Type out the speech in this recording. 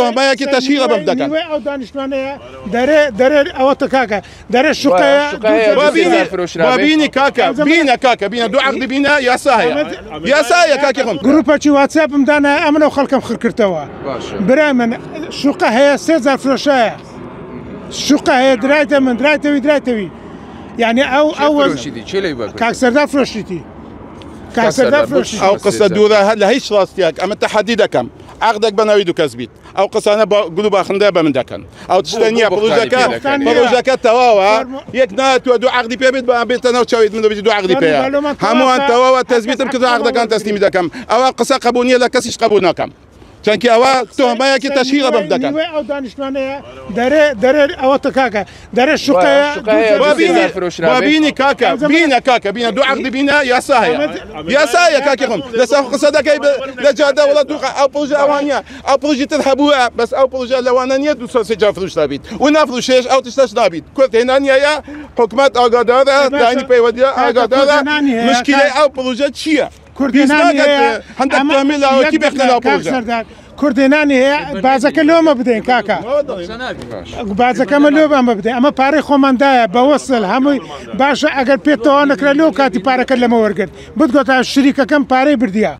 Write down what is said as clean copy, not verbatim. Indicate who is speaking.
Speaker 1: تۆمەیەکی تەشهیرە بەم دەکەن
Speaker 2: ئەو دانیشتوانەیە دەرێ ئەوەتە کاکە دەرێ شوقەیە
Speaker 1: بینی کاکە بینە دوو عەقدی بینە یاسایە کاکی خۆم
Speaker 2: گروپەکی واتساپم دانا ئەمنەو خەڵکەم خڕکردەوە برای من شوقە هەیە 3000 فرۆشایە شوقە هەیە درایتە من درایتەوی یعنی ئەو کاک سەردار فرۆشیتی
Speaker 1: ئەو قسە دوورە لە هیچ ڕاستیەک ئەمە تەحەدی دەکەم عەقدێک بەناوی دوو کەس بیت ئەو قسانە گلو باخندە بە من دەکەن ئەو تشتە نییە پرۆژەکە تەواوە یەک ناتوە دوو عەقدی پێ بێت بە بێتەنەو چاویت من دەبێت دوو عەقدی پێیە هەمووان تەواوە تەزبیتم کردو عەقدەکان تەسلیمی دەکەم ئەوە قسە قبوول نییە لە کەسیش قبوول ناکەم چونکی ئەوە تۆمەیەکی تەشهیرە بەم دەکەن
Speaker 2: ئەو دانیشتوانەیە دەرێ ئەوەتە کاکە دەرێ شوقەیە
Speaker 1: بینی کاکە بینە دوو عەقدی بینە یاسایە کاکی خۆم لەسەر قسە دەکەی لە جادە وڵات ئەو پرۆژە ئەوانە ئەو پرۆژی تر هەبووە بەس ئەو پرۆژە لەوانە نییە 200 جا فروشتا بیت و نافروشێش ئەو تشتەش نابیت کورتێنانیایە حکومەت ئاگادارە داینی پەیوەندیە ئاگادارە مشکلەی ئەو پرۆژە چییە؟
Speaker 2: کوردێنانی هەیە بازەکە لۆمە بدەین کاکە بازەکەمە لۆ ئەمە بدەین ئەمە پارەی خۆماندایە بەوەسل هەمووی باشە ئەگەر پێێتەوە نەکرا لۆ کاتی پارەکە لەمە وەرگرت بتگۆتا شریکەکەم پارەی بردیە